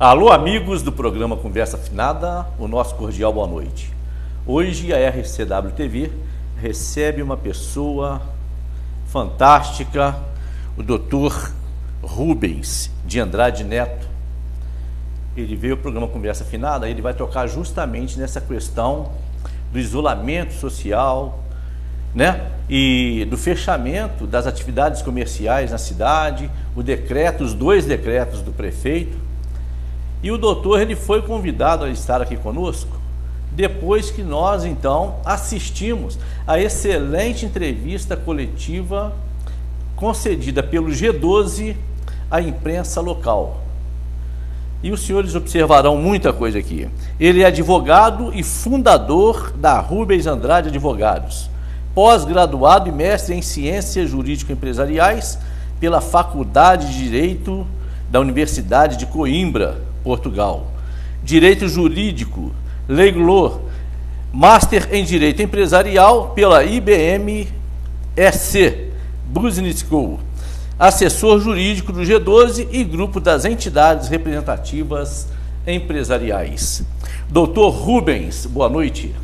Alô, amigos do programa Conversa Afinada, o nosso cordial boa noite. Hoje a RCW TV recebe uma pessoa fantástica, o Dr. Rubens de Andrade Neto. Ele veio ao programa Conversa Afinada, ele vai tocar justamente nessa questão do isolamento social, né? E do fechamento das atividades comerciais na cidade, os dois decretos do prefeito. E o doutor, ele foi convidado a estar aqui conosco depois que nós, então, assistimos a excelente entrevista coletiva concedida pelo G12 à imprensa local. E os senhores observarão muita coisa aqui. Ele é advogado e fundador da Rubens Andrade Advogados, pós-graduado e mestre em Ciências Jurídico-Empresariais pela Faculdade de Direito da Universidade de Coimbra, Portugal. Direito Jurídico, Leiglo, Master em Direito Empresarial pela IBM SC Business School, assessor jurídico do G12 e grupo das entidades representativas empresariais. Doutor Rubens, boa noite.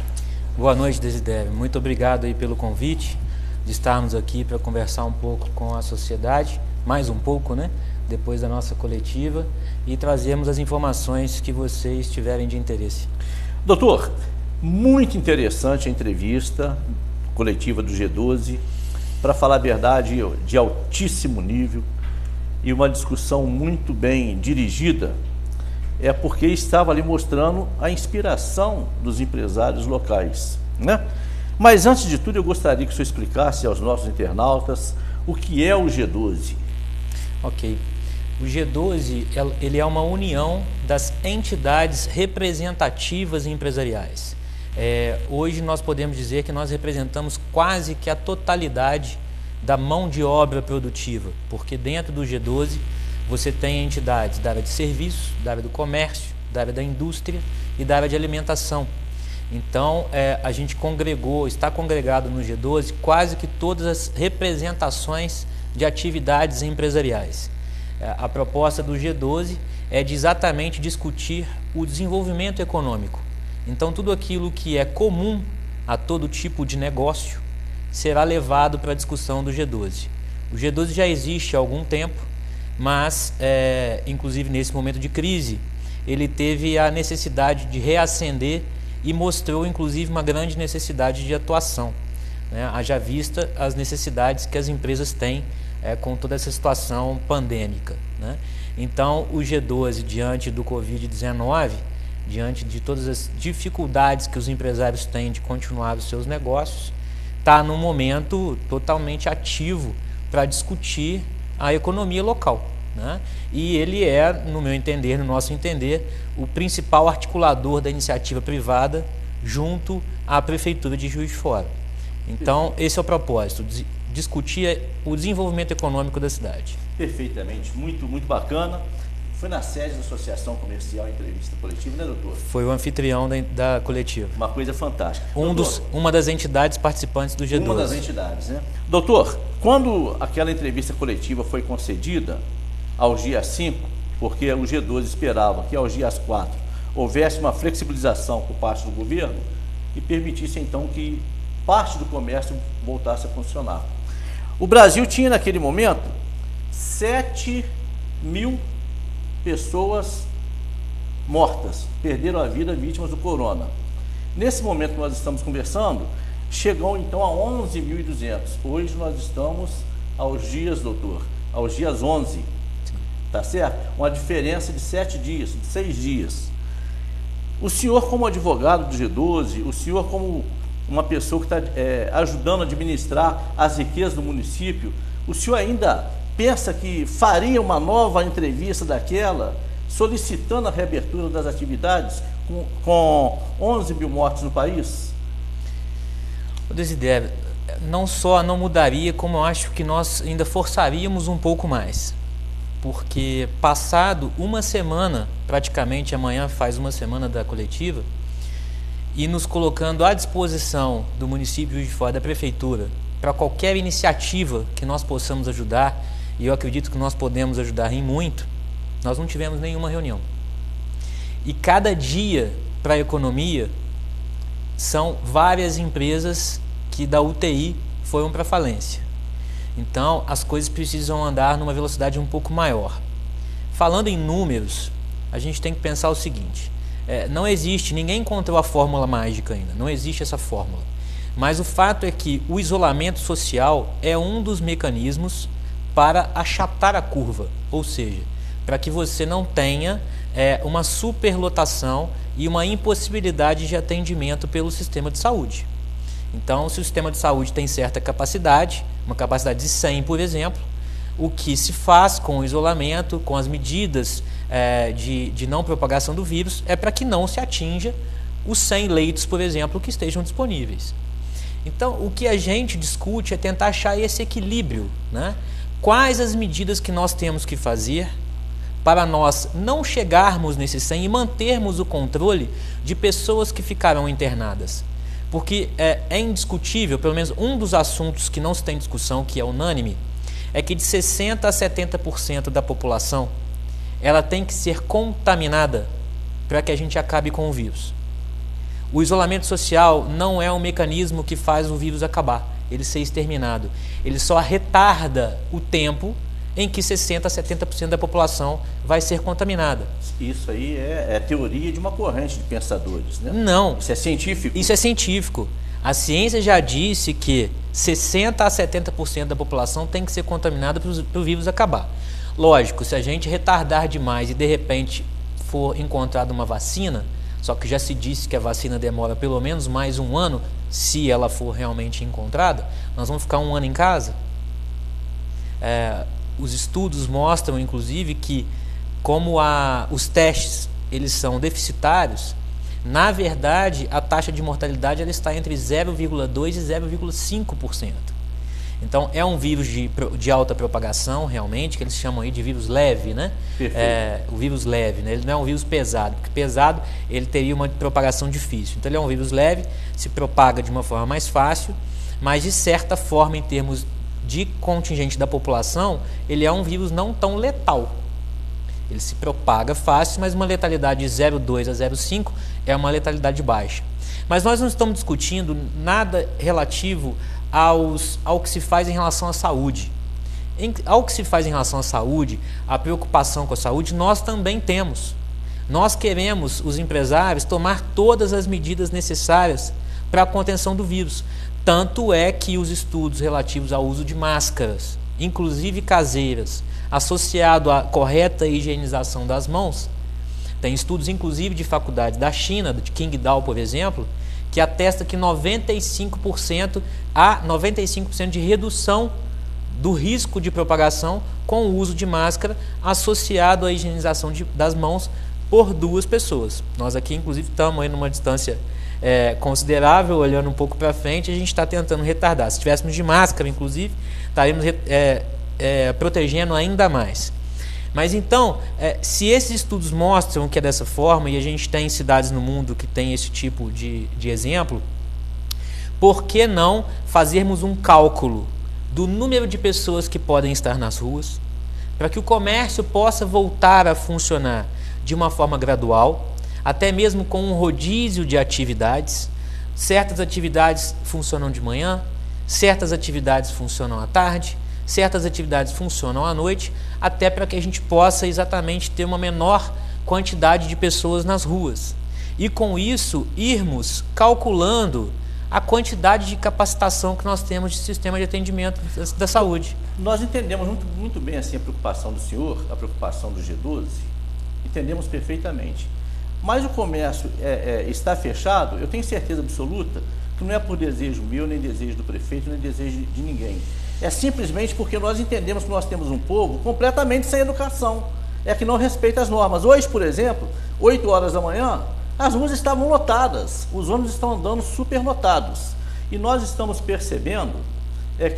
Boa noite, Desidério. Muito obrigado aí pelo convite de estarmos aqui para conversar um pouco com a sociedade, mais um pouco, né? Depois da nossa coletiva, e trazermos as informações que vocês tiverem de interesse. Doutor, muito interessante a entrevista coletiva do G12, para falar a verdade, de altíssimo nível, e uma discussão muito bem dirigida, porque estava ali mostrando a inspiração dos empresários locais, né? Mas antes de tudo, eu gostaria que o senhor explicasse aos nossos internautas o que é o G12. Ok. O G12 ele é uma união das entidades representativas e empresariais. Hoje nós podemos dizer que nós representamos quase que a totalidade da mão de obra produtiva, porque dentro do G12 você tem entidades da área de serviços, da área do comércio, da área da indústria e da área de alimentação. Então a gente está congregado no G12 quase que todas as representações de atividades empresariais. A proposta do G12 é de exatamente discutir o desenvolvimento econômico. Então, tudo aquilo que é comum a todo tipo de negócio será levado para a discussão do G12. O G12 já existe há algum tempo, mas, inclusive nesse momento de crise, ele teve a necessidade de reacender e mostrou, inclusive, uma grande necessidade de atuação, né? Haja vista as necessidades que as empresas têm com toda essa situação pandêmica, né? Então, o G12, diante do Covid-19, diante de todas as dificuldades que os empresários têm de continuar os seus negócios, está num momento totalmente ativo para discutir a economia local, né? E ele é, no meu entender, no nosso entender, o principal articulador da iniciativa privada junto à Prefeitura de Juiz de Fora. Então, esse é o propósito, discutir o desenvolvimento econômico da cidade. Perfeitamente, muito bacana. Foi na sede da Associação Comercial Entrevista Coletiva, né, doutor? Foi o anfitrião da coletiva. Uma coisa fantástica. Uma das entidades participantes do G12. Uma das entidades, né? Doutor, quando aquela entrevista coletiva foi concedida, aos dias 5, porque o G12 esperava que aos dias 4 houvesse uma flexibilização por parte do governo e permitisse então que parte do comércio voltasse a funcionar. O Brasil tinha naquele momento 7.000 pessoas mortas, perderam a vida vítimas do corona. Nesse momento que nós estamos conversando, chegou então a 11.200. Hoje nós estamos aos dias, doutor, aos dias 11, tá certo? Uma diferença de 7 dias, de 6 dias. O senhor, como advogado do G12, o senhor como uma pessoa que está ajudando a administrar as riquezas do município, o senhor ainda pensa que faria uma nova entrevista daquela, solicitando a reabertura das atividades com 11.000 mortes no país? Desidério, não só não mudaria, como eu acho que nós ainda forçaríamos um pouco mais. Porque passado uma semana, praticamente amanhã faz uma semana da coletiva, e nos colocando à disposição do município de Juiz de Fora, da prefeitura, para qualquer iniciativa que nós possamos ajudar, e eu acredito que nós podemos ajudar em muito, nós não tivemos nenhuma reunião. E cada dia para a economia são várias empresas que da UTI foram para falência. Então as coisas precisam andar numa velocidade um pouco maior. Falando em números, a gente tem que pensar o seguinte: não existe, ninguém encontrou a fórmula mágica ainda, não existe essa fórmula. Mas o fato é que o isolamento social é um dos mecanismos para achatar a curva, ou seja, para que você não tenha uma superlotação e uma impossibilidade de atendimento pelo sistema de saúde. Então, se o sistema de saúde tem certa capacidade, uma capacidade de 100, por exemplo, o que se faz com o isolamento, com as medidas de não propagação do vírus, é para que não se atinja os 100 leitos, por exemplo, que estejam disponíveis. Então, o que a gente discute é tentar achar esse equilíbrio, né? Quais as medidas que nós temos que fazer para nós não chegarmos nesse 100 e mantermos o controle de pessoas que ficarão internadas. Porque é indiscutível, pelo menos um dos assuntos que não se tem discussão, que é unânime, é que de 60% a 70% da população ela tem que ser contaminada para que a gente acabe com o vírus. O isolamento social não é um mecanismo que faz o vírus acabar, ele ser exterminado. Ele só retarda o tempo em que 60% a 70% da população vai ser contaminada. Isso aí é teoria de uma corrente de pensadores, né? Não. Isso é científico? Isso é científico. A ciência já disse que 60% a 70% da população tem que ser contaminada para o vírus acabar. Lógico, se a gente retardar demais e de repente for encontrada uma vacina, só que já se disse que a vacina demora pelo menos mais um ano, se ela for realmente encontrada, nós vamos ficar um ano em casa. Os estudos mostram, inclusive, que como os testes eles são deficitários, na verdade, a taxa de mortalidade ela está entre 0,2% e 0,5%. Então, é um vírus de alta propagação, realmente, que eles chamam aí de vírus leve, né? O vírus leve, né? Ele não é um vírus pesado, porque pesado ele teria uma propagação difícil. Então, ele é um vírus leve, se propaga de uma forma mais fácil, mas, de certa forma, em termos de contingente da população, ele é um vírus não tão letal. Ele se propaga fácil, mas uma letalidade de 0,2 a 0,5 é uma letalidade baixa. Mas nós não estamos discutindo nada relativo ao que se faz em relação à saúde. Ao que se faz em relação à saúde, a preocupação com a saúde, nós também temos. Nós queremos, os empresários, tomar todas as medidas necessárias para a contenção do vírus. Tanto é que os estudos relativos ao uso de máscaras, inclusive caseiras, associado à correta higienização das mãos, tem estudos inclusive de faculdades da China, de Qingdao, por exemplo, que atesta que 95% de redução do risco de propagação com o uso de máscara associado à higienização das mãos por 2 pessoas. Nós aqui, inclusive, estamos aí numa distância considerável, olhando um pouco para frente, a gente está tentando retardar. Se tivéssemos de máscara, inclusive, estaríamos protegendo ainda mais. Mas então, se esses estudos mostram que é dessa forma, e a gente tem cidades no mundo que tem esse tipo de exemplo, por que não fazermos um cálculo do número de pessoas que podem estar nas ruas, para que o comércio possa voltar a funcionar de uma forma gradual, até mesmo com um rodízio de atividades. Certas atividades funcionam de manhã, certas atividades funcionam à tarde, certas atividades funcionam à noite, até para que a gente possa exatamente ter uma menor quantidade de pessoas nas ruas. E com isso, irmos calculando a quantidade de capacitação que nós temos de sistema de atendimento da saúde. Nós entendemos muito bem assim, a preocupação do senhor, a preocupação do G12, entendemos perfeitamente. Mas o comércio está fechado, eu tenho certeza absoluta que não é por desejo meu, nem desejo do prefeito, nem desejo de ninguém. É simplesmente porque nós entendemos que nós temos um povo completamente sem educação, que não respeita as normas. Hoje, por exemplo, 8 horas da manhã, as ruas estavam lotadas, os ônibus estão andando superlotados. E nós estamos percebendo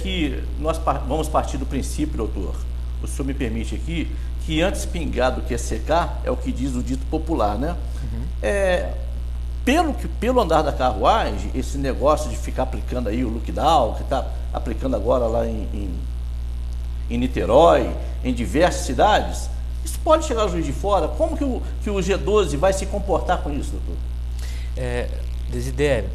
que nós vamos partir do princípio, doutor, o senhor me permite aqui, que antes pingar do que secar, é o que diz o dito popular, né? Pelo andar da carruagem, esse negócio de ficar aplicando aí o lockdown, que está aplicando agora lá em Niterói, em diversas cidades, isso pode chegar ao Juiz de Fora? Como que o G12 vai se comportar com isso, doutor? Desidério,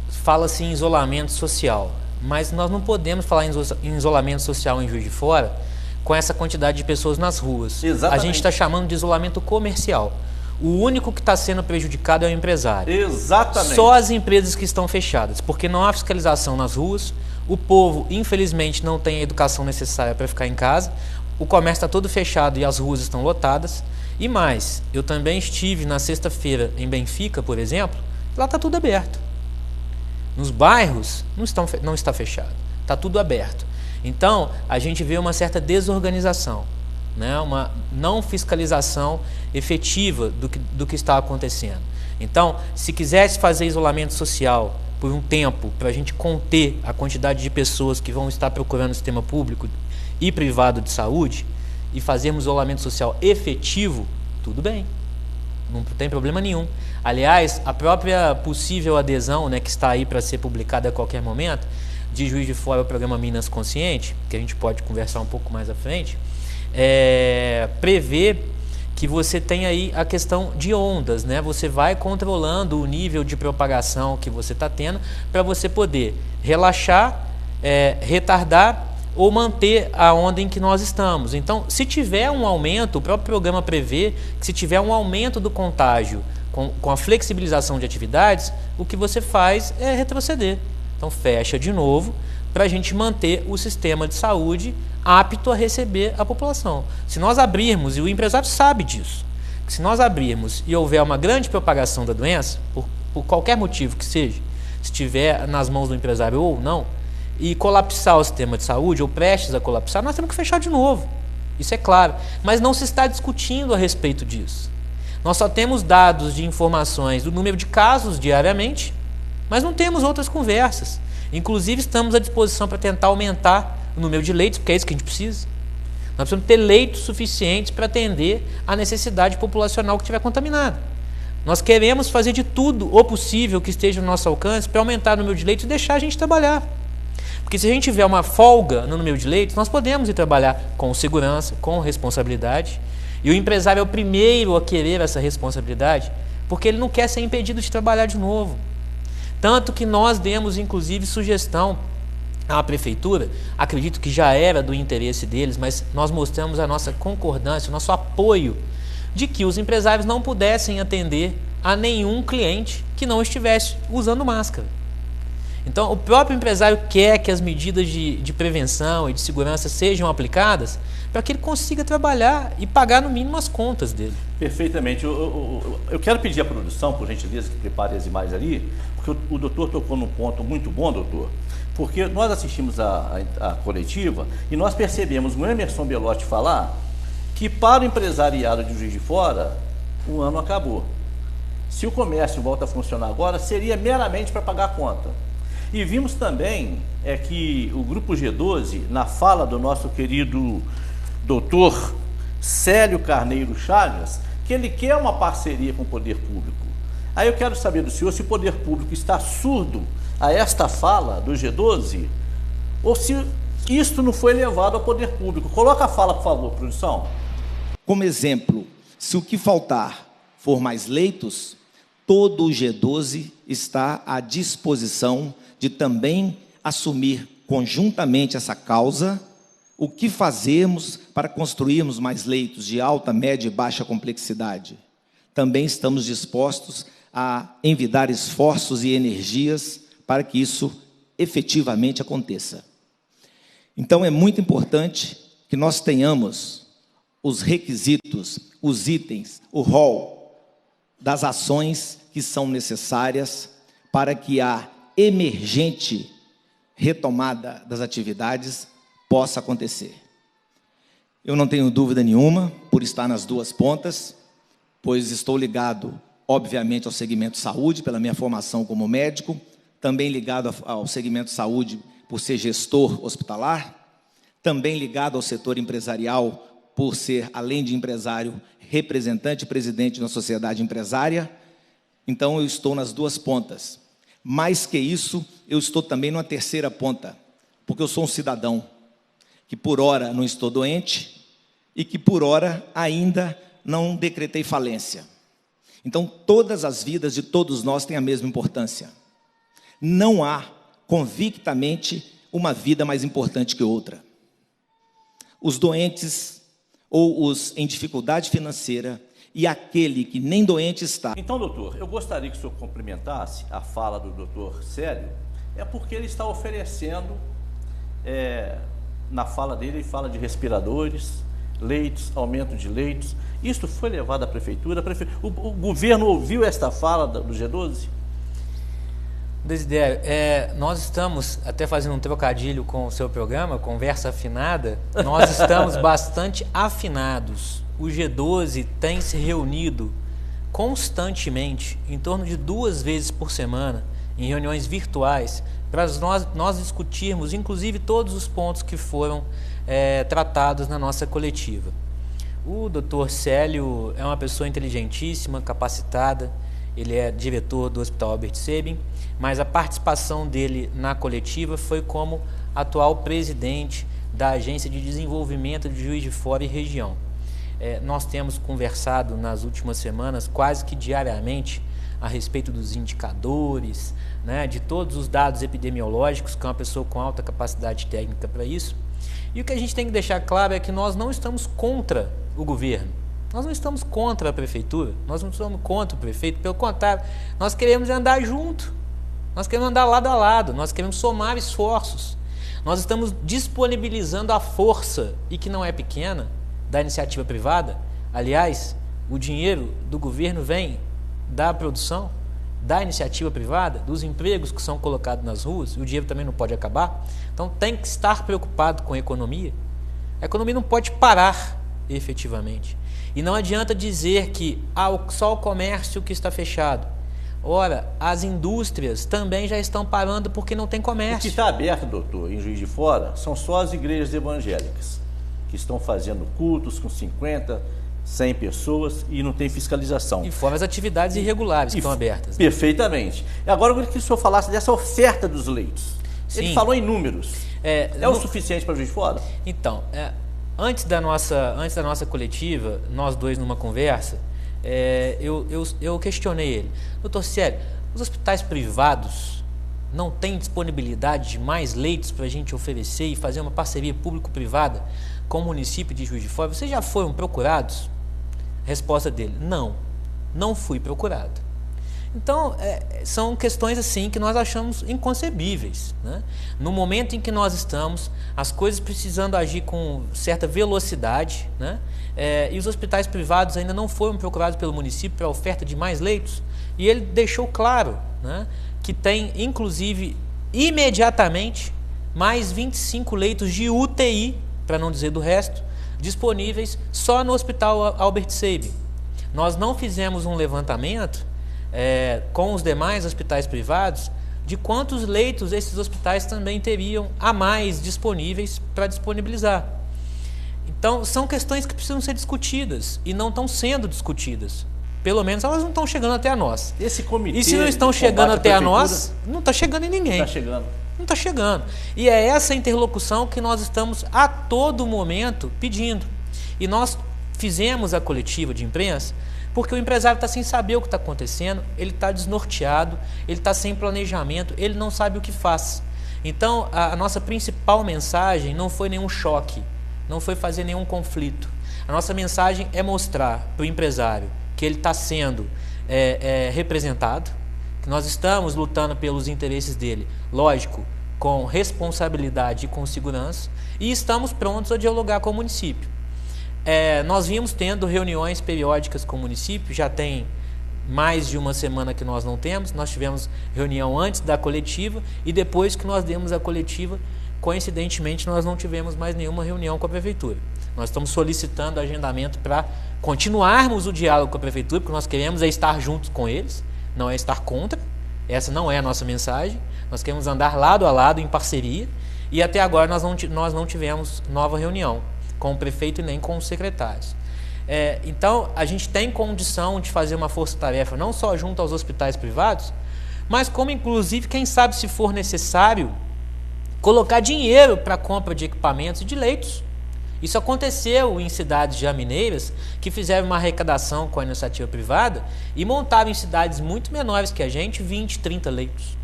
fala-se em isolamento social, mas nós não podemos falar em isolamento social em Juiz de Fora com essa quantidade de pessoas nas ruas. Exatamente. A gente está chamando de isolamento comercial. O único que está sendo prejudicado é o empresário. Exatamente. Só as empresas que estão fechadas, porque não há fiscalização nas ruas, o povo, infelizmente, não tem a educação necessária para ficar em casa, o comércio está todo fechado e as ruas estão lotadas. E mais, eu também estive na sexta-feira em Benfica, por exemplo, lá está tudo aberto. Nos bairros não está fechado, está tudo aberto. Então, a gente vê uma certa desorganização, né? Uma não fiscalização efetiva do que está acontecendo. Então, se quisesse fazer isolamento social por um tempo, para a gente conter a quantidade de pessoas que vão estar procurando o sistema público e privado de saúde, e fazermos isolamento social efetivo, tudo bem, não tem problema nenhum. Aliás, a própria possível adesão, né, que está aí para ser publicada a qualquer momento, de Juiz de Fora ao programa Minas Consciente, que a gente pode conversar um pouco mais à frente, prevê que você tem aí a questão de ondas, né? Você vai controlando o nível de propagação que você está tendo para você poder relaxar, retardar ou manter a onda em que nós estamos. Então, se tiver um aumento, o próprio programa prevê que se tiver um aumento do contágio com a flexibilização de atividades, o que você faz é retroceder. Então, fecha de novo para a gente manter o sistema de saúde apto a receber a população. Se nós abrirmos, e o empresário sabe disso, que se nós abrirmos e houver uma grande propagação da doença, por qualquer motivo que seja, se estiver nas mãos do empresário ou não, e colapsar o sistema de saúde, ou prestes a colapsar, nós temos que fechar de novo. Isso é claro. Mas não se está discutindo a respeito disso. Nós só temos dados de informações do número de casos diariamente, mas não temos outras conversas. Inclusive, estamos à disposição para tentar aumentar o número de leitos, porque é isso que a gente precisa. Nós precisamos ter leitos suficientes para atender a necessidade populacional que estiver contaminada. Nós queremos fazer de tudo o possível que esteja no nosso alcance para aumentar o número de leitos e deixar a gente trabalhar. Porque se a gente tiver uma folga no número de leitos, nós podemos ir trabalhar com segurança, com responsabilidade. E o empresário é o primeiro a querer essa responsabilidade, porque ele não quer ser impedido de trabalhar de novo. Tanto que nós demos, inclusive, sugestão à prefeitura, acredito que já era do interesse deles, mas nós mostramos a nossa concordância, o nosso apoio, de que os empresários não pudessem atender a nenhum cliente que não estivesse usando máscara. Então, o próprio empresário quer que as medidas de prevenção e de segurança sejam aplicadas para que ele consiga trabalhar e pagar no mínimo as contas dele. Perfeitamente. Eu quero pedir à produção, por gentileza, que prepare as imagens ali, porque o doutor tocou num ponto muito bom, doutor, porque nós assistimos a coletiva e nós percebemos o Emerson Belotti falar que para o empresariado de Juiz de Fora, o ano acabou. Se o comércio volta a funcionar agora, seria meramente para pagar a conta. E vimos também que o Grupo G12, na fala do nosso querido doutor Célio Carneiro Chagas, que ele quer uma parceria com o poder público. Aí eu quero saber do senhor se o poder público está surdo a esta fala do G12 ou se isto não foi levado ao poder público. Coloca a fala, por favor, produção. Como exemplo, se o que faltar for mais leitos, todo o G12 está à disposição de também assumir conjuntamente essa causa, o que fazermos para construirmos mais leitos de alta, média e baixa complexidade. Também estamos dispostos a envidar esforços e energias para que isso efetivamente aconteça. Então, é muito importante que nós tenhamos os requisitos, os itens, o rol das ações que são necessárias para que a emergente retomada das atividades possa acontecer. Eu não tenho dúvida nenhuma, por estar nas duas pontas, pois estou ligado, obviamente, ao segmento saúde, pela minha formação como médico, também ligado ao segmento saúde por ser gestor hospitalar, também ligado ao setor empresarial por ser, além de empresário, representante e presidente de uma sociedade empresária. Então, eu estou nas duas pontas. Mais que isso, eu estou também numa terceira ponta, porque eu sou um cidadão que, por ora, não estou doente, e que, por hora, ainda não decretei falência. Então, todas as vidas de todos nós têm a mesma importância. Não há, convictamente, uma vida mais importante que outra. Os doentes ou os em dificuldade financeira e aquele que nem doente está. Então, doutor, eu gostaria que o senhor complementasse a fala do doutor Célio, porque ele está oferecendo, na fala dele, ele fala de respiradores, leitos, aumento de leitos. Isso foi levado à prefeitura? O governo ouviu esta fala do G12? Desidério, nós estamos, até fazendo um trocadilho com o seu programa, Conversa Afinada, nós estamos bastante afinados. O G12 tem se reunido constantemente, em torno de 2 vezes por semana, em reuniões virtuais, para nós discutirmos, inclusive, todos os pontos que foram tratados na nossa coletiva. O Dr. Célio é uma pessoa inteligentíssima, capacitada, ele é diretor do Hospital Albert Sabin, mas a participação dele na coletiva foi como atual presidente da Agência de Desenvolvimento de Juiz de Fora e região. Nós temos conversado nas últimas semanas, quase que diariamente, a respeito dos indicadores, né, de todos os dados epidemiológicos, que é uma pessoa com alta capacidade técnica para isso. E o que a gente tem que deixar claro é que nós não estamos contra o governo, nós não estamos contra a prefeitura, nós não estamos contra o prefeito, pelo contrário, nós queremos andar junto, nós queremos andar lado a lado, nós queremos somar esforços, nós estamos disponibilizando a força, e que não é pequena, da iniciativa privada. Aliás, o dinheiro do governo vem da produção, da iniciativa privada, dos empregos que são colocados nas ruas, e o dinheiro também não pode acabar. Então tem que estar preocupado com a economia. A economia não pode parar efetivamente. E não adianta dizer que só o comércio que está fechado. Ora, as indústrias também já estão parando porque não tem comércio. O que está aberto, doutor, em Juiz de Fora, são só as igrejas evangélicas, que estão fazendo cultos com 50, 100 pessoas e não tem fiscalização. E fora as atividades irregulares que estão abertas. Perfeitamente. Agora eu queria que o senhor falasse dessa oferta dos leitos. Sim. Ele falou em números. O suficiente para Juiz de Fora? Então, antes da nossa coletiva, nós dois numa conversa, eu questionei ele. Doutor Célio, os hospitais privados não têm disponibilidade de mais leitos para a gente oferecer e fazer uma parceria público-privada com o município de Juiz de Fora? Vocês já foram procurados? Resposta dele: não fui procurado. Então, são questões assim que nós achamos inconcebíveis, né? No momento em que nós estamos, as coisas precisando agir com certa velocidade, né? E os hospitais privados ainda não foram procurados pelo município para a oferta de mais leitos, e ele deixou claro, né, que tem, inclusive, imediatamente, mais 25 leitos de UTI, para não dizer do resto, disponíveis só no Hospital Albert Sabin. Nós não fizemos um levantamento com os demais hospitais privados de quantos leitos esses hospitais também teriam a mais disponíveis para disponibilizar. Então, são questões que precisam ser discutidas e não estão sendo discutidas. Pelo menos elas não estão chegando até a nós. Esse comitê, e se não estão chegando até a nós, não está chegando em ninguém. Está chegando. Não está chegando. E é essa interlocução que nós estamos a todo momento pedindo. E nós fizemos a coletiva de imprensa porque o empresário está sem saber o que está acontecendo, ele está desnorteado, ele está sem planejamento, ele não sabe o que faz. Então, a nossa principal mensagem não foi nenhum choque, não foi fazer nenhum conflito. A nossa mensagem é mostrar para o empresário que ele está sendo representado, que nós estamos lutando pelos interesses dele, lógico, com responsabilidade e com segurança, e estamos prontos a dialogar com o município. Nós vimos tendo reuniões periódicas com o município, já tem mais de uma semana que nós não temos. Nós tivemos reunião antes da coletiva e depois que nós demos a coletiva, coincidentemente, nós não tivemos mais nenhuma reunião com a prefeitura. Nós estamos solicitando agendamento para continuarmos o diálogo com a prefeitura, porque nós queremos estar juntos com eles, não é estar contra. Essa não é a nossa mensagem. Nós queremos andar lado a lado em parceria, e até agora nós não tivemos nova reunião com o prefeito e nem com os secretários. Então, a gente tem condição de fazer uma força-tarefa não só junto aos hospitais privados, mas como, inclusive, quem sabe, se for necessário, colocar dinheiro para a compra de equipamentos e de leitos. Isso aconteceu em cidades já mineiras que fizeram uma arrecadação com a iniciativa privada e montaram em cidades muito menores que a gente 20, 30 leitos.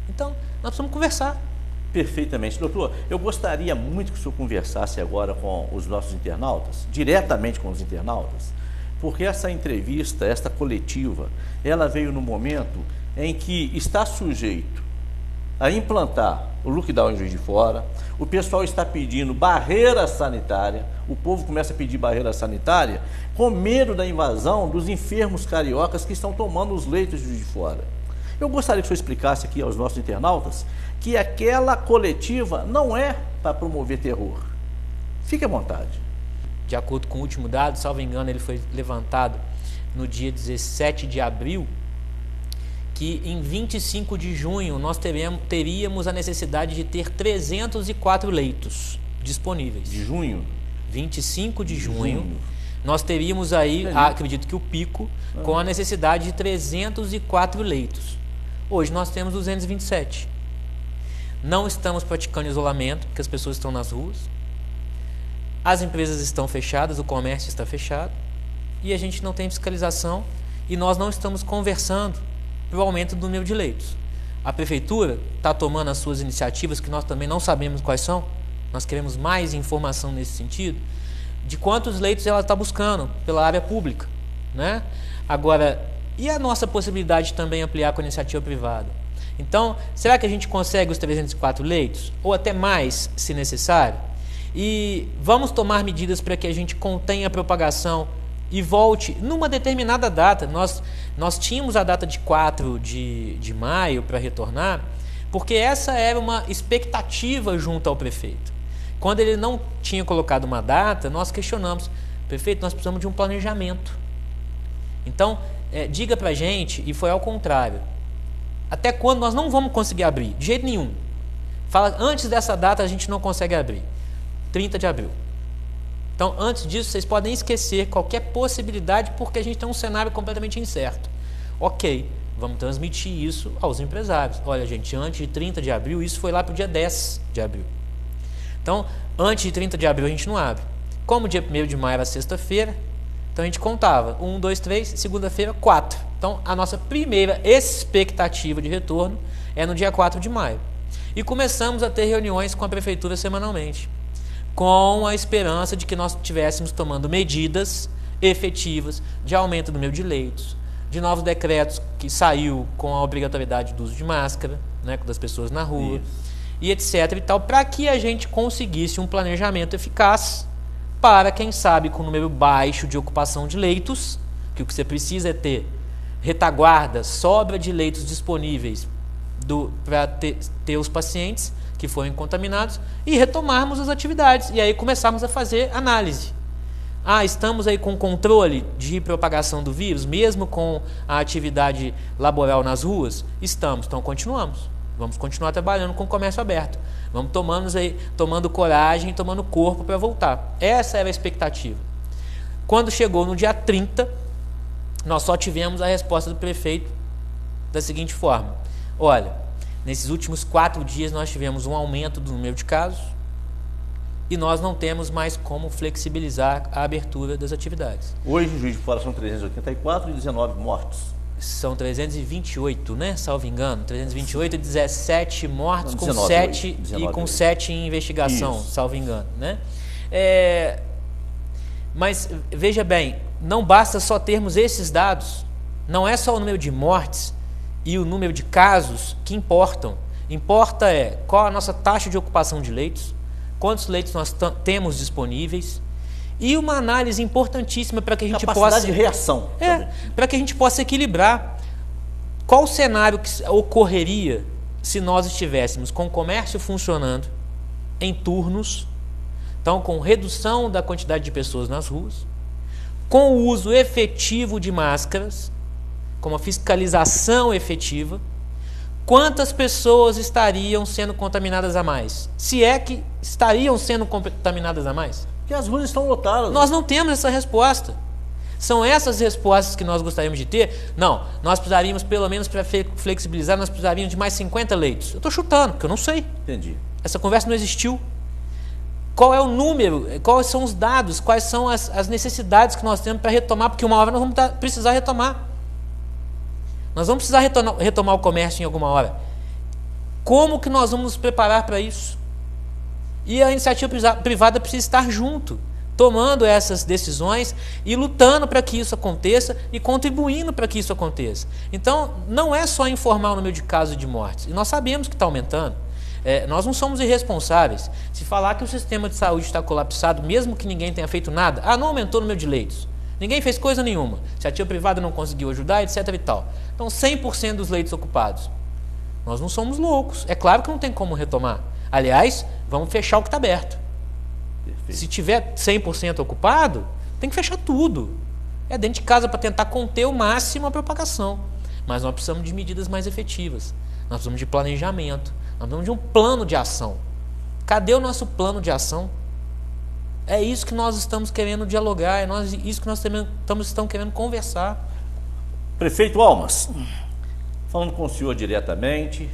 Então, nós precisamos conversar. Perfeitamente. Doutor, eu gostaria muito que o senhor conversasse agora com os nossos internautas, diretamente com os internautas, porque essa entrevista, esta coletiva, ela veio no momento em que está sujeito a implantar o lockdown em Juiz de Fora, o pessoal está pedindo barreira sanitária, o povo começa a pedir barreira sanitária com medo da invasão dos enfermos cariocas que estão tomando os leitos de Juiz de Fora. Eu gostaria que o senhor explicasse aqui aos nossos internautas que aquela coletiva não é para promover terror. Fique à vontade. De acordo com o último dado, salvo engano, ele foi levantado no dia 17 de abril, que em 25 de junho nós teríamos a necessidade de ter 304 leitos disponíveis. De junho? 25 de junho. Nós teríamos aí, acredito que o pico, com a necessidade de 304 leitos. Hoje nós temos 227. Não estamos praticando isolamento, porque as pessoas estão nas ruas. As empresas estão fechadas, o comércio está fechado. E a gente não tem fiscalização e nós não estamos conversando para o aumento do número de leitos. A prefeitura está tomando as suas iniciativas, que nós também não sabemos quais são. Nós queremos mais informação nesse sentido, de quantos leitos ela está buscando pela área pública, né? Agora, e a nossa possibilidade de também ampliar com a iniciativa privada? Então, será que a gente consegue os 304 leitos? Ou até mais, se necessário? E vamos tomar medidas para que a gente contenha a propagação e volte numa determinada data. Nós tínhamos a data de 4 de maio para retornar, porque essa era uma expectativa junto ao prefeito. Quando ele não tinha colocado uma data, nós questionamos: prefeito, nós precisamos de um planejamento. Então, diga para a gente, e foi ao contrário, até quando nós não vamos conseguir abrir? De jeito nenhum. Fala, antes dessa data a gente não consegue abrir. 30 de abril. Então, antes disso, vocês podem esquecer qualquer possibilidade, porque a gente tem um cenário completamente incerto. Ok, vamos transmitir isso aos empresários. Olha, gente, antes de 30 de abril, isso foi lá para o dia 10 de abril. Então, antes de 30 de abril a gente não abre. Como o dia 1º de maio era sexta-feira, então a gente contava 1, 2, 3, segunda-feira 4. Então, a nossa primeira expectativa de retorno é no dia 4 de maio. E começamos a ter reuniões com a prefeitura semanalmente, com a esperança de que nós estivéssemos tomando medidas efetivas de aumento do número de leitos, de novos decretos que saiu com a obrigatoriedade do uso de máscara, né, das pessoas na rua, e etc. e tal, para que a gente conseguisse um planejamento eficaz para, quem sabe, com um número baixo de ocupação de leitos, que o que você precisa é ter retaguarda, sobra de leitos disponíveis para ter os pacientes que foram contaminados e retomarmos as atividades. E aí começarmos a fazer análise. Estamos aí com controle de propagação do vírus, mesmo com a atividade laboral nas ruas? Estamos, então continuamos. Vamos continuar trabalhando com o comércio aberto. Vamos tomando coragem, tomando corpo para voltar. Essa era a expectativa. Quando chegou no dia 30, nós só tivemos a resposta do prefeito da seguinte forma: olha, nesses últimos 4 dias nós tivemos um aumento do número de casos e nós não temos mais como flexibilizar a abertura das atividades. Hoje, em Juiz de Fora, são 384 e 19 mortos. São 328, né? Salvo engano. 328 e 17 mortos, Não, com 19, 7 19, e com 7 em investigação, isso, salvo engano, né? Mas veja bem, não basta só termos esses dados. Não é só o número de mortes e o número de casos que importam. Importa qual a nossa taxa de ocupação de leitos, quantos leitos nós temos disponíveis, e uma análise importantíssima para que a gente capacidade de reação. Para que a gente possa equilibrar qual o cenário que ocorreria se nós estivéssemos com o comércio funcionando em turnos, então com redução da quantidade de pessoas nas ruas, com o uso efetivo de máscaras, com uma fiscalização efetiva. Quantas pessoas estariam sendo contaminadas a mais? Se é que estariam sendo contaminadas a mais? Porque as ruas estão lotadas. Nós não temos essa resposta. São essas respostas que nós gostaríamos de ter? Não, nós precisaríamos, pelo menos para flexibilizar, nós precisaríamos de mais 50 leitos. Eu estou chutando, porque eu não sei. Entendi. Essa conversa não existiu. qual é o número, quais são os dados, quais são as necessidades que nós temos para retomar, porque uma hora nós vamos precisar retomar. Nós vamos precisar retomar o comércio em alguma hora. Como que nós vamos nos preparar para isso? E a iniciativa privada precisa estar junto, tomando essas decisões e lutando para que isso aconteça e contribuindo para que isso aconteça. Então, não é só informar o número de casos de mortes. E nós sabemos que está aumentando. Nós não somos irresponsáveis. Se falar que o sistema de saúde está colapsado, mesmo que ninguém tenha feito nada, não aumentou o número de leitos. Ninguém fez coisa nenhuma. A iniciativa privada não conseguiu ajudar, etc. e tal. Então, 100% dos leitos ocupados. Nós não somos loucos. É claro que não tem como retomar. Aliás, vamos fechar o que está aberto. Perfeito. Se tiver 100% ocupado, tem que fechar tudo. É dentro de casa para tentar conter o máximo a propagação. Mas nós precisamos de medidas mais efetivas. Nós precisamos de planejamento. Nós precisamos de um plano de ação. Cadê o nosso plano de ação? É isso que nós estamos querendo dialogar, isso que nós estamos querendo conversar. Prefeito Almas, falando com o senhor diretamente,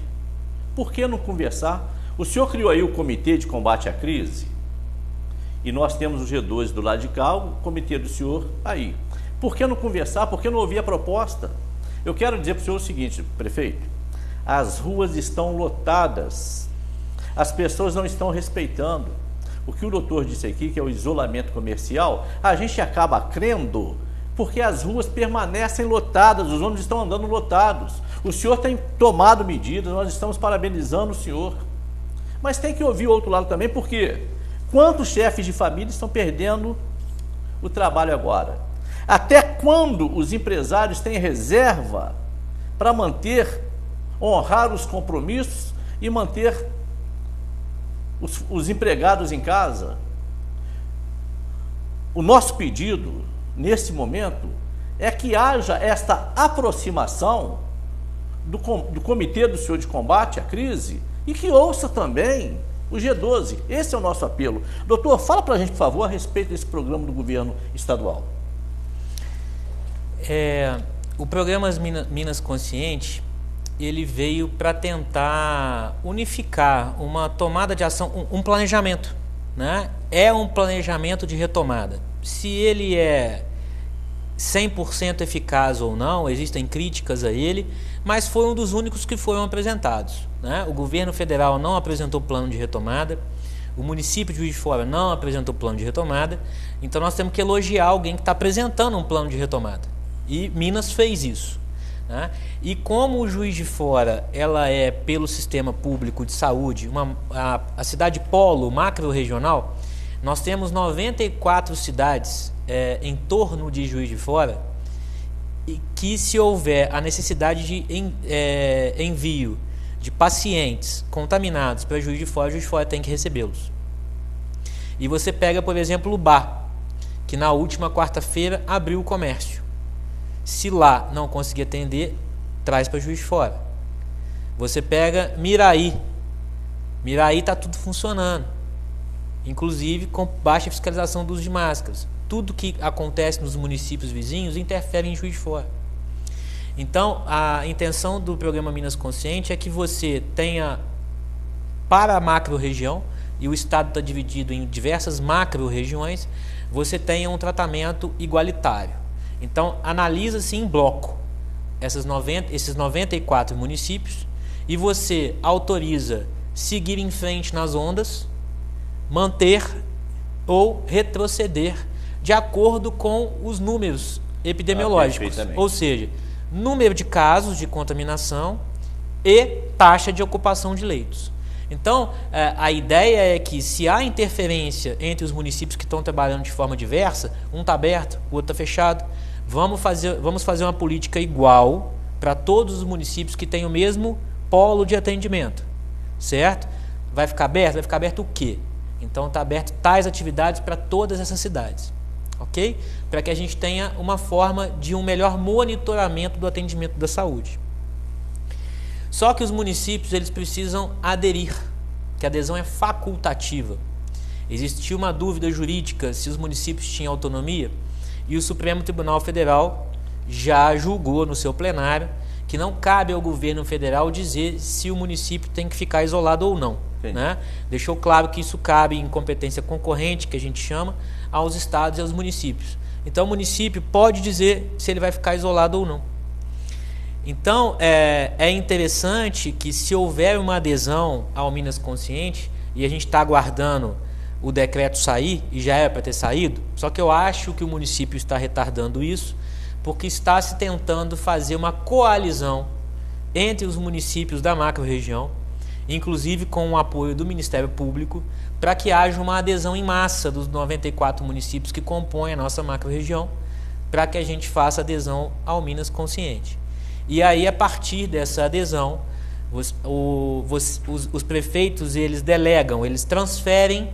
por que não conversar? O senhor criou aí o Comitê de Combate à Crise e nós temos o G12 do lado de cá, o comitê do senhor aí. Por que não conversar? Por que não ouvir a proposta? Eu quero dizer para o senhor o seguinte, prefeito, as ruas estão lotadas, as pessoas não estão respeitando. O que o doutor disse aqui, que é o isolamento comercial, a gente acaba crendo porque as ruas permanecem lotadas, os ônibus estão andando lotados. O senhor tem tomado medidas, nós estamos parabenizando o senhor. Mas tem que ouvir o outro lado também, porque quantos chefes de família estão perdendo o trabalho agora? Até quando os empresários têm reserva para honrar os compromissos e manter os empregados em casa? O nosso pedido, nesse momento, é que haja esta aproximação do Comitê do Senhor de Combate à Crise e que ouça também o G12. Esse é o nosso apelo. Doutor, fala para a gente, por favor, a respeito desse programa do governo estadual. O programa Minas Consciente, ele veio para tentar unificar uma tomada de ação, um planejamento, né? É um planejamento de retomada. Se ele é 100% eficaz ou não, existem críticas a ele, mas foi um dos únicos que foram apresentados, né? O governo federal não apresentou plano de retomada, o município de Juiz de Fora não apresentou plano de retomada, então nós temos que elogiar alguém que está apresentando um plano de retomada. E Minas fez isso. E como o Juiz de Fora ela é pelo sistema público de saúde, a cidade polo macro-regional, nós temos 94 cidades em torno de Juiz de Fora e que, se houver a necessidade de envio de pacientes contaminados para Juiz de Fora tem que recebê-los. E você pega, por exemplo, o Bar, que na última quarta-feira abriu o comércio. Se lá não conseguir atender, traz para Juiz de Fora. Você pega Miraí está tudo funcionando, inclusive com baixa fiscalização do uso de máscaras. Tudo que acontece nos municípios vizinhos interfere em Juiz de Fora. Então, a intenção do programa Minas Consciente é que você tenha, para a macro-região, e o estado está dividido em diversas macro-regiões, você tenha um tratamento igualitário. Então, analisa-se em bloco esses 94 municípios e você autoriza seguir em frente nas ondas, manter ou retroceder de acordo com os números epidemiológicos. Ou seja, número de casos de contaminação e taxa de ocupação de leitos. Então, a ideia é que, se há interferência entre os municípios que estão trabalhando de forma diversa, um está aberto, o outro está fechado, vamos fazer uma política igual para todos os municípios que têm o mesmo polo de atendimento, certo? Vai ficar aberto? Vai ficar aberto o quê? Então está aberto tais atividades para todas essas cidades, ok? Para que a gente tenha uma forma de um melhor monitoramento do atendimento da saúde. Só que os municípios eles precisam aderir, que a adesão é facultativa. Existia uma dúvida jurídica se os municípios tinham autonomia, e o Supremo Tribunal Federal já julgou no seu plenário que não cabe ao governo federal dizer se o município tem que ficar isolado ou não. né? Deixou claro que isso cabe em competência concorrente, que a gente chama, aos estados e aos municípios. Então o município pode dizer se ele vai ficar isolado ou não. Então é interessante que, se houver uma adesão ao Minas Consciente, e a gente está aguardando o decreto sair, e já era para ter saído, só que eu acho que o município está retardando isso, porque está se tentando fazer uma coalizão entre os municípios da macro-região, inclusive com o apoio do Ministério Público, para que haja uma adesão em massa dos 94 municípios que compõem a nossa macro-região, para que a gente faça adesão ao Minas Consciente. E aí, a partir dessa adesão, os prefeitos, eles delegam, eles transferem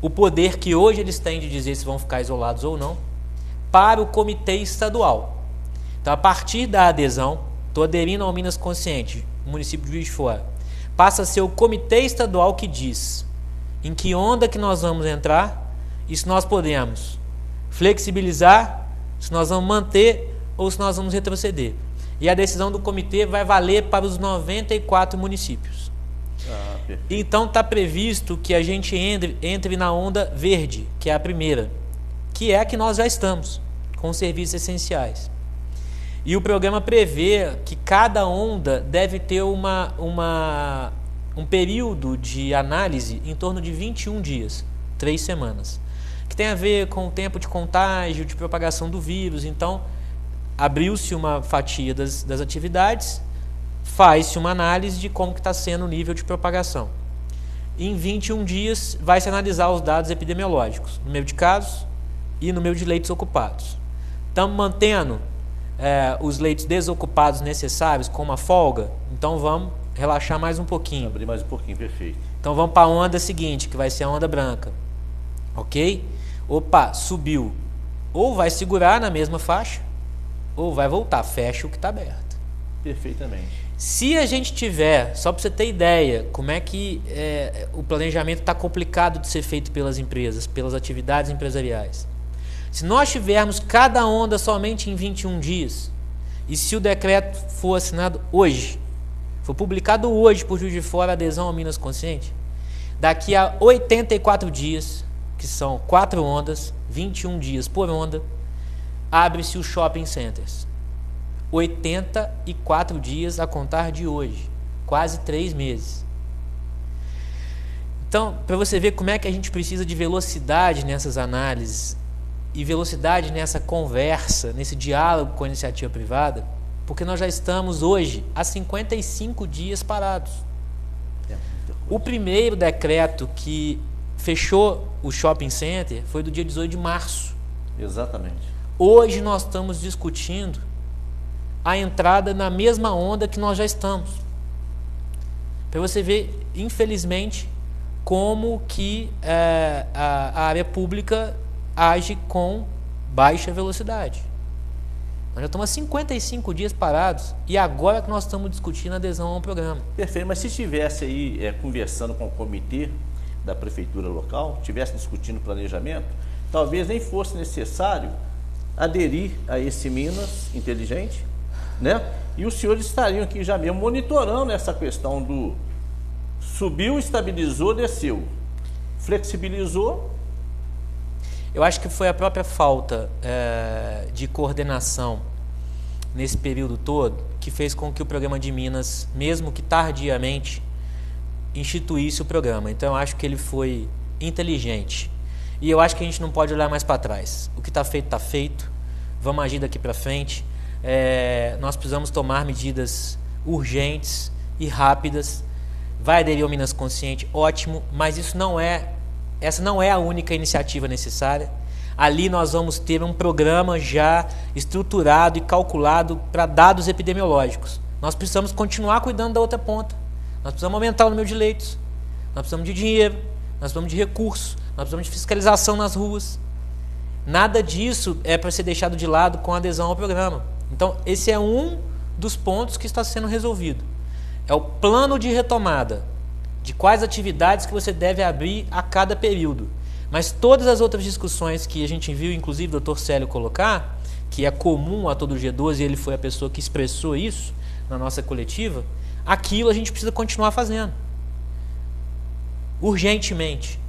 o poder que hoje eles têm de dizer se vão ficar isolados ou não, para o comitê estadual. Então, a partir da adesão, estou aderindo ao Minas Consciente, o município de Juiz de Fora, passa a ser o comitê estadual que diz em que onda que nós vamos entrar e se nós podemos flexibilizar, se nós vamos manter ou se nós vamos retroceder. E a decisão do comitê vai valer para os 94 municípios. Então está previsto que a gente entre na onda verde, que é a primeira, que é a que nós já estamos, com serviços essenciais. E o programa prevê que cada onda deve ter um período de análise em torno de 21 dias, 3 semanas, que tem a ver com o tempo de contágio, de propagação do vírus. Então, abriu-se uma fatia das atividades, faz-se uma análise de como está sendo o nível de propagação. Em 21 dias vai se analisar os dados epidemiológicos, número de casos e número de leitos ocupados. Estamos mantendo os leitos desocupados necessários com uma folga, então vamos relaxar mais um pouquinho. Abrir mais um pouquinho, perfeito. Então vamos para a onda seguinte, que vai ser a onda branca. Ok? Opa, subiu. Ou vai segurar na mesma faixa, ou vai voltar, fecha o que está aberto. Perfeitamente. Se a gente tiver, só para você ter ideia, como é que o planejamento está complicado de ser feito pelas empresas, pelas atividades empresariais. Se nós tivermos cada onda somente em 21 dias, e se o decreto for assinado hoje, for publicado hoje por Juiz de Fora a adesão ao Minas Consciente, daqui a 84 dias, que são 4 ondas, 21 dias por onda, abre-se os shopping centers. 84 dias a contar de hoje, quase 3 meses. Então, para você ver como é que a gente precisa de velocidade nessas análises e velocidade nessa conversa, nesse diálogo com a iniciativa privada, porque nós já estamos hoje há 55 dias parados. O primeiro decreto que fechou o shopping center foi do dia 18 de março. Exatamente. Hoje nós estamos discutindo a entrada na mesma onda que nós já estamos. Para você ver, infelizmente, como que a área pública age com baixa velocidade. Nós já estamos há 55 dias parados e agora que nós estamos discutindo a adesão ao programa. Perfeito, mas se estivesse aí conversando com o comitê da prefeitura local, estivesse discutindo planejamento, talvez nem fosse necessário aderir a esse Minas inteligente, né? E os senhores estariam aqui já mesmo monitorando essa questão do subiu, estabilizou, desceu, flexibilizou. Eu acho que foi a própria falta de coordenação nesse período todo que fez com que o programa de Minas, mesmo que tardiamente, instituísse o programa. Então eu acho que ele foi inteligente. E eu acho que a gente não pode olhar mais para trás. O que está feito, vamos agir daqui para frente. Nós precisamos tomar medidas urgentes e rápidas. Vai aderir ao Minas Consciente, ótimo, mas essa não é a única iniciativa necessária. Ali nós vamos ter um programa já estruturado e calculado para dados epidemiológicos. Nós precisamos continuar cuidando da outra ponta. Nós precisamos aumentar o número de leitos, nós precisamos de dinheiro, nós precisamos de recursos, nós precisamos de fiscalização nas ruas. Nada disso é para ser deixado de lado com a adesão ao programa. Então, esse é um dos pontos que está sendo resolvido. É o plano de retomada, de quais atividades que você deve abrir a cada período. Mas todas as outras discussões que a gente viu, inclusive o Dr. Célio colocar, que é comum a todo o G12, e ele foi a pessoa que expressou isso na nossa coletiva, aquilo a gente precisa continuar fazendo. urgentemente,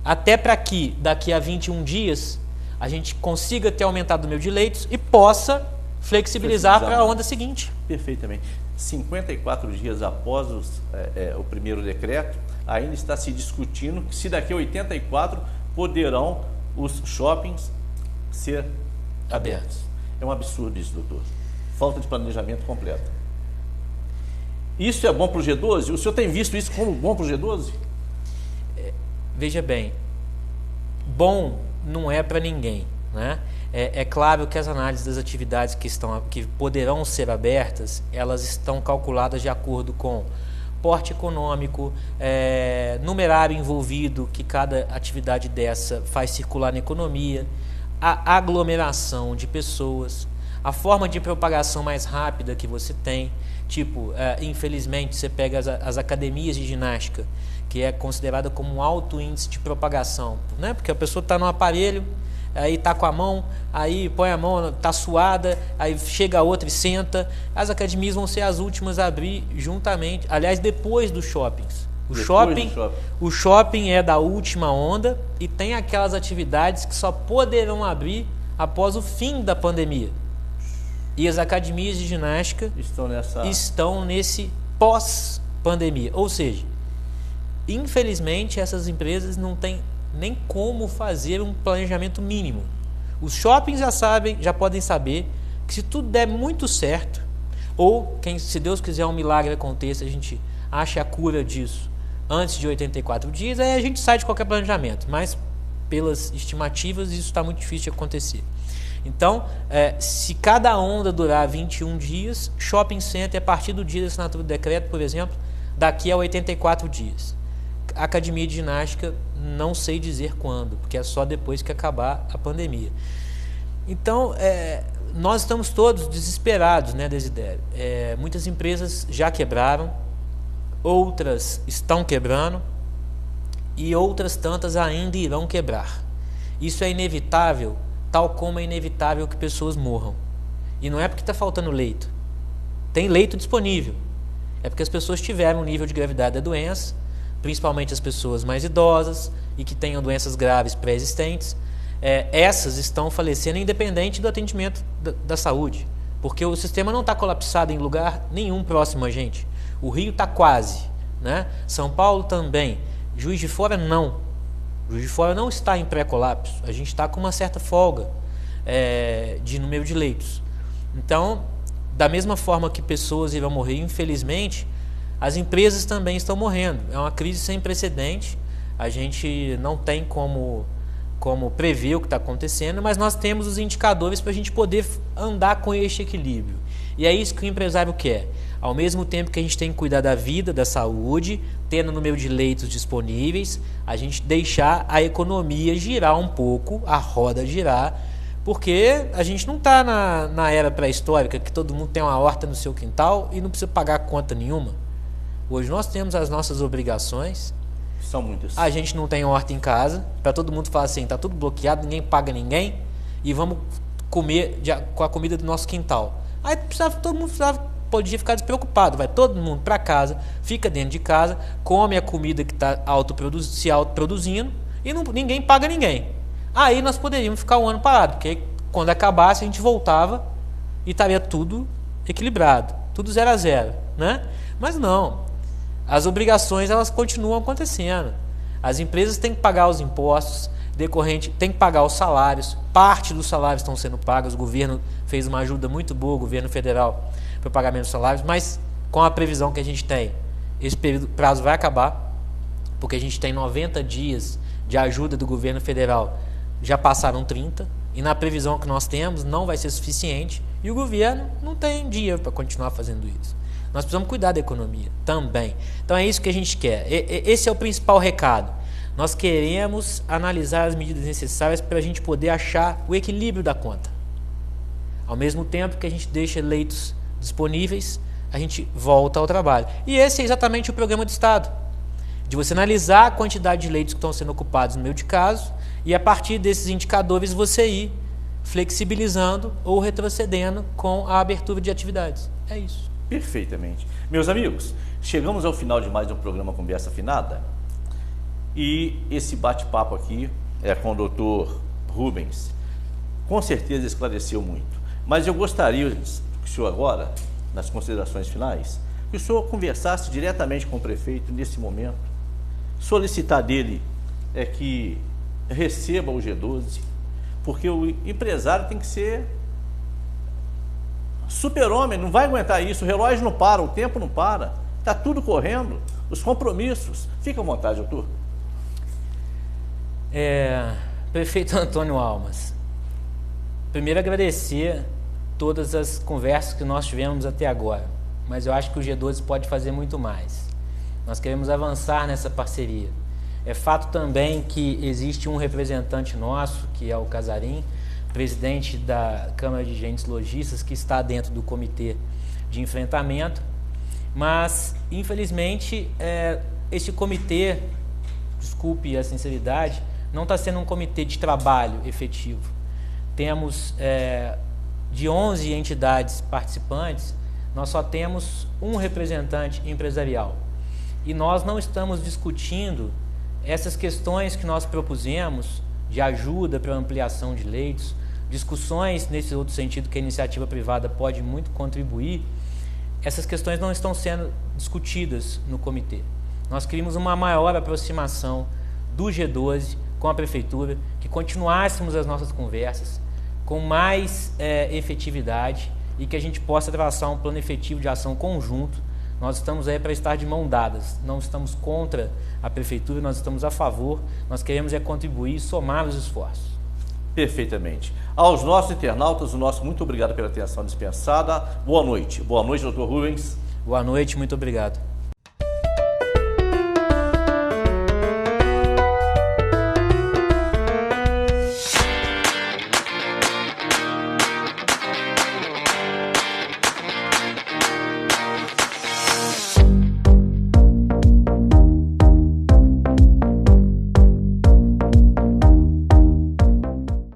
até para que daqui a 21 dias a gente consiga ter aumentado o número de leitos e possa flexibilizar para a onda seguinte. Perfeitamente. 54 dias após o primeiro decreto, ainda está se discutindo se daqui a 84 poderão os shoppings ser abertos. É um absurdo isso, doutor. Falta de planejamento completo. Isso é bom para o G12? O senhor tem visto isso como bom para o G12? Veja bem, bom não é para ninguém, né? É claro que as análises das atividades que poderão ser abertas, elas estão calculadas de acordo com porte econômico, numerário envolvido que cada atividade dessa faz circular na economia, a aglomeração de pessoas, a forma de propagação mais rápida que você tem. Tipo, infelizmente, você pega as academias de ginástica, que é considerada como um alto índice de propagação, né? Porque a pessoa está no aparelho, aí está com a mão, aí põe a mão, está suada, aí chega a outra e senta. As academias vão ser as últimas a abrir juntamente, aliás, depois dos shoppings. O shopping é da última onda e tem aquelas atividades que só poderão abrir após o fim da pandemia. E as academias de ginástica estão nesse pós-pandemia. Ou seja, infelizmente essas empresas não têm nem como fazer um planejamento mínimo. Os shoppings já podem saber que se tudo der muito certo, ou se Deus quiser um milagre aconteça, a gente acha a cura disso antes de 84 dias, aí a gente sai de qualquer planejamento. Mas pelas estimativas isso está muito difícil de acontecer. Então, se cada onda durar 21 dias, shopping center, a partir do dia da assinatura do decreto, por exemplo, daqui a 84 dias. Academia de ginástica, não sei dizer quando, porque é só depois que acabar a pandemia. Então, nós estamos todos desesperados, né, Desidério? Muitas empresas já quebraram, outras estão quebrando e outras tantas ainda irão quebrar. Isso é inevitável, tal como é inevitável que pessoas morram. E não é porque está faltando leito. Tem leito disponível. É porque as pessoas tiveram um nível de gravidade da doença, principalmente as pessoas mais idosas e que tenham doenças graves pré-existentes. Essas estão falecendo independente do atendimento da saúde, porque o sistema não está colapsado em lugar nenhum próximo a gente. O Rio está quase, né? São Paulo também. Juiz de Fora não. Juiz de Fora não está em pré-colapso. A gente está com uma certa folga de número de leitos. Então, da mesma forma que pessoas irão morrer, infelizmente, as empresas também estão morrendo. É uma crise sem precedente. A gente não tem como prever o que está acontecendo, mas nós temos os indicadores para a gente poder andar com este equilíbrio. E é isso que o empresário quer. Ao mesmo tempo que a gente tem que cuidar da vida, da saúde, tendo o número de leitos disponíveis, a gente deixar a economia girar um pouco, a roda girar, porque a gente não está na era pré-histórica, que todo mundo tem uma horta no seu quintal e não precisa pagar conta nenhuma. Hoje nós temos as nossas obrigações. São muitas. A gente não tem horta em casa, para todo mundo falar assim, está tudo bloqueado, ninguém paga ninguém, e vamos comer com a comida do nosso quintal. Aí todo mundo podia ficar despreocupado, vai todo mundo para casa, fica dentro de casa, come a comida que está se autoproduzindo e ninguém paga ninguém. Aí nós poderíamos ficar um ano parado, porque quando acabasse a gente voltava e estaria tudo equilibrado, tudo 0 a 0, né? Mas não, as obrigações elas continuam acontecendo. As empresas têm que pagar os impostos têm que pagar os salários, parte dos salários estão sendo pagos, o governo fez uma ajuda muito boa, o governo federal, para o pagamento dos salários, mas com a previsão que a gente tem, esse prazo vai acabar, porque a gente tem 90 dias de ajuda do governo federal, já passaram 30, e na previsão que nós temos não vai ser suficiente, e o governo não tem dinheiro para continuar fazendo isso. Nós precisamos cuidar da economia também. Então é isso que a gente quer. Esse é o principal recado. Nós queremos analisar as medidas necessárias para a gente poder achar o equilíbrio da conta. Ao mesmo tempo que a gente deixa leitos disponíveis, a gente volta ao trabalho. E esse é exatamente o programa do Estado, de você analisar a quantidade de leitos que estão sendo ocupados no meio de caso e a partir desses indicadores você ir flexibilizando ou retrocedendo com a abertura de atividades. É isso. Perfeitamente. Meus amigos, chegamos ao final de mais um programa Conversa Afinada. E esse bate-papo aqui com o doutor Rubens, com certeza esclareceu muito. Mas eu gostaria que o senhor agora, nas considerações finais, que o senhor conversasse diretamente com o prefeito nesse momento, solicitar dele que receba o G12, porque o empresário tem que ser super-homem, não vai aguentar isso, o relógio não para, o tempo não para, está tudo correndo, os compromissos. Fica à vontade, doutor. Prefeito Antônio Almas, primeiro agradecer todas as conversas que nós tivemos até agora, mas eu acho que o G12 pode fazer muito mais. Nós queremos avançar nessa parceria. É fato também que existe um representante nosso, que é o Casarim, presidente da Câmara de Agentes Lojistas, que está dentro do comitê de enfrentamento, mas, infelizmente, esse comitê, desculpe a sinceridade, não está sendo um comitê de trabalho efetivo. Temos, de 11 entidades participantes, nós só temos um representante empresarial. E nós não estamos discutindo essas questões que nós propusemos de ajuda para ampliação de leitos, discussões nesse outro sentido que a iniciativa privada pode muito contribuir. Essas questões não estão sendo discutidas no comitê. Nós queríamos uma maior aproximação do G12 com a prefeitura, que continuássemos as nossas conversas com mais efetividade e que a gente possa traçar um plano efetivo de ação conjunto. Nós estamos aí para estar de mão dadas, não estamos contra a prefeitura, nós estamos a favor, nós queremos contribuir e somar os esforços. Perfeitamente. Aos nossos internautas, o nosso muito obrigado pela atenção dispensada. Boa noite. Boa noite, doutor Rubens. Boa noite, muito obrigado.